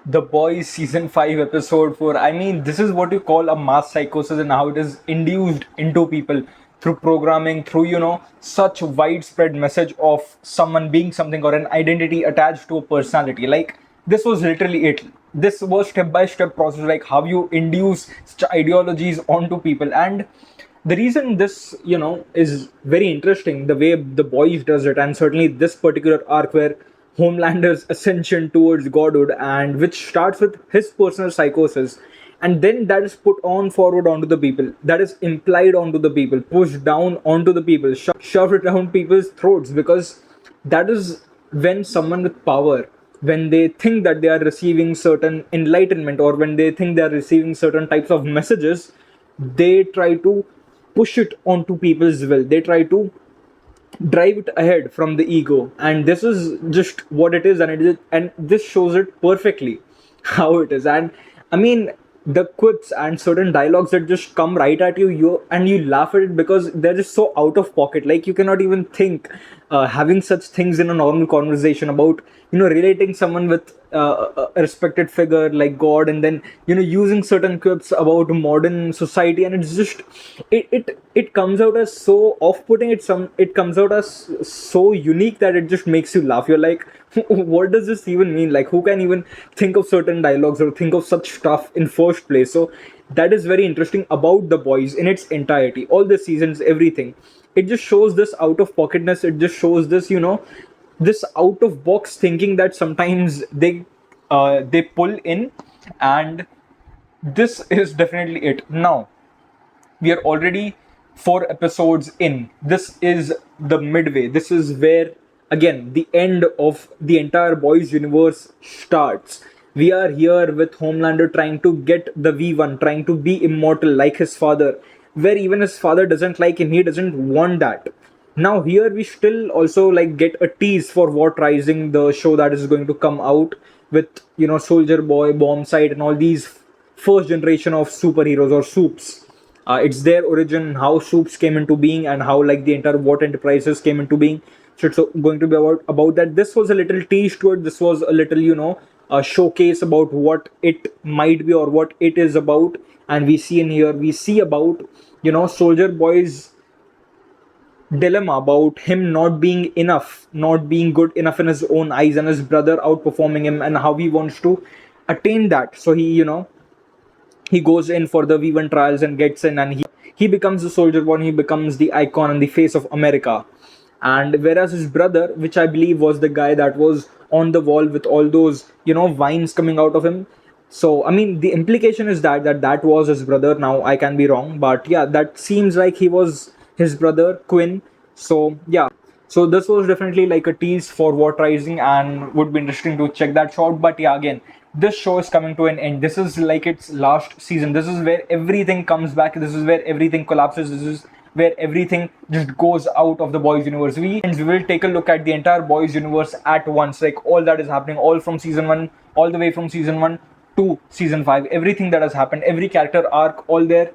The Boys season 5 episode 4. I mean, this is what you call a mass psychosis and how it is induced into people through programming, through, such widespread message of someone being something or an identity attached to a personality. Like, this was literally it. This was step by step process, like how you induce such ideologies onto people. And the reason this, is very interesting, the way the Boys does it, and certainly this particular arc where Homelander's ascension towards godhood, and which starts with his personal psychosis, and then that is put on forward onto the people, that is implied onto the people, pushed down onto the people, shoved it down people's throats, because that is when someone with power, when they think that they are receiving certain enlightenment, or when they think they are receiving certain types of messages, they try to push it onto people's will. They try to drive it ahead from the ego, and this is just what it is, and this shows it perfectly how it is. And I mean, the quips and certain dialogues that just come right at you laugh at it because they're just so out of pocket. Like, you cannot even think having such things in a normal conversation about relating someone with a respected figure like god, and then using certain quips about modern society, and it's just it comes out as so off-putting. It comes out as so unique that it just makes you laugh. You're like, what does this even mean? Like, who can even think of certain dialogues or think of such stuff in first place? So that is very interesting about The Boys in its entirety, all the seasons, everything. It just shows this out of pocketness. It just shows this, this out of box thinking that sometimes they pull in. And this is definitely it. Now we are already 4 episodes in. This is the midway. This is where, again, the end of the entire Boys universe starts. We are here with Homelander trying to get the V1, trying to be immortal like his father, where even his father doesn't like him. He doesn't want that. Now here we still also like get a tease for what Rising, the show that is going to come out with Soldier Boy, Bombsight, and all these first generation of superheroes or soups. It's their origin, how soups came into being, and how like the entire What Enterprises came into being. So it's going to be about that. This was a little tease to it. This was a little a showcase about what it might be or what it is about. And we see about Soldier Boy's dilemma about him not being enough, not being good enough in his own eyes, and his brother outperforming him, and how he wants to attain that. So he goes in for the V1 trials and gets in, and he becomes the soldier boy. He becomes the icon and the face of America. And whereas his brother, which I believe was the guy that was on the wall with all those vines coming out of him. So I mean, the implication is that was his brother. Now I can be wrong, but yeah, that seems like he was his brother Quinn. So yeah, so this was definitely like a tease for What Rising, and would be interesting to check that out. But yeah, again, this show is coming to an end. This is like its last season. This is where everything comes back. This is where everything collapses. This is where everything just goes out of the Boys universe. We will take a look at the entire Boys universe at once, like all that is happening, all from season 1, all the way from season 1 to season 5, everything that has happened, every character arc, all their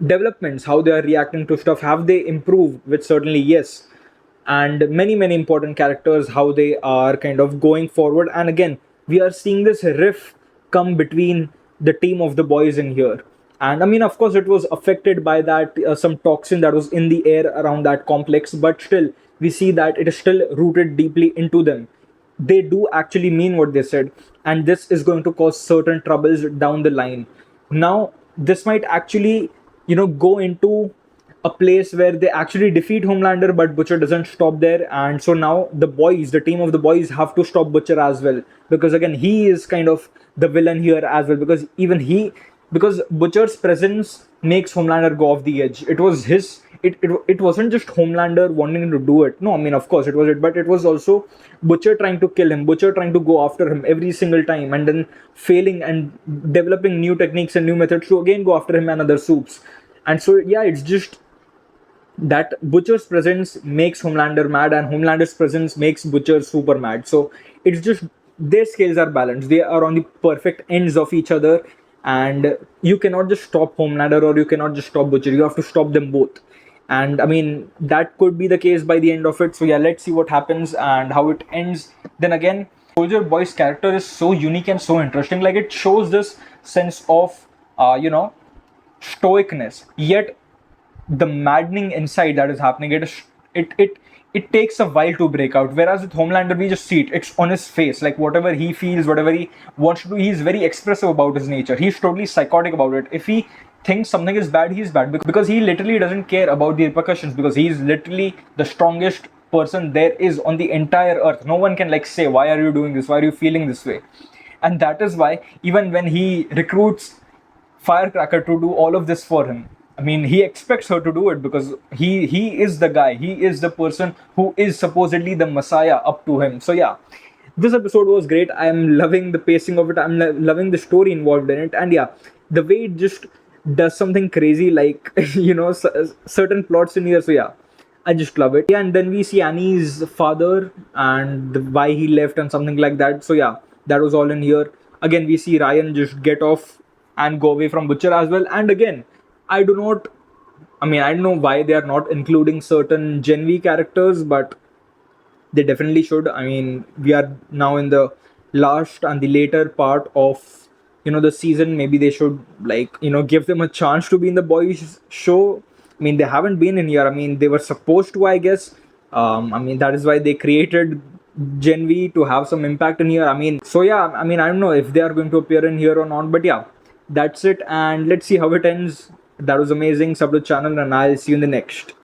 developments, how they are reacting to stuff, have they improved, which certainly yes, and many important characters, how they are kind of going forward. And again, we are seeing this riff come between the team of the Boys in here. And I mean, of course, it was affected by that some toxin that was in the air around that complex, but still we see that it is still rooted deeply into them. They do actually mean what they said, and this is going to cause certain troubles down the line. Now this might actually go into a place where they actually defeat Homelander, but Butcher doesn't stop there. And so now the team of the Boys, have to stop Butcher as well, because again, he is kind of the villain here as well, because Butcher's presence makes Homelander go off the edge. It was it wasn't just Homelander wanting to do it. No, I mean, of course it was it, but it was also Butcher trying to kill him, Butcher trying to go after him every single time, and then failing and developing new techniques and new methods to again go after him and other soups. And so yeah, it's just that Butcher's presence makes Homelander mad, and Homelander's presence makes Butcher super mad. So it's just their scales are balanced. They are on the perfect ends of each other, and you cannot just stop Homelander or you cannot just stop Butcher. You have to stop them both. And I mean, that could be the case by the end of it. So yeah, let's see what happens and how it ends. Then again, Soldier Boy's character is so unique and so interesting. Like, it shows this sense of, stoicness, yet the maddening inside that is happening. It takes a while to break out. Whereas with Homelander, we just see it. It's on his face. Like, whatever he feels, whatever he wants to do, he's very expressive about his nature. He's totally psychotic about it. If he thinks something is bad, he's bad because he literally doesn't care about the repercussions, because he's literally the strongest person there is on the entire earth. No one can like say, why are you doing this? Why are you feeling this way? And that is why even when he recruits Firecracker to do all of this for him, I mean, he expects her to do it because he is the guy. He is the person who is supposedly the messiah up to him. So yeah, this episode was great. I am loving the pacing of it. I'm loving the story involved in it, and yeah, the way it just does something crazy, like certain plots in here. So yeah, I just love it. Yeah, and then we see Annie's father and why he left and something like that. So yeah, that was all in here. Again, we see Ryan just get off and go away from Butcher as well. And again, I do not. I mean, I don't know why they are not including certain Gen V characters, but they definitely should. I mean, we are now in the last and the later part of the season. Maybe they should like give them a chance to be in the boys show. I mean, they haven't been in here. I mean, they were supposed to, I guess. I mean, that is why they created Gen V to have some impact in here. I mean, so yeah, I mean, I don't know if they are going to appear in here or not, but yeah, that's it. And let's see how it ends. That was amazing. Sub the channel, and I'll see you in the next.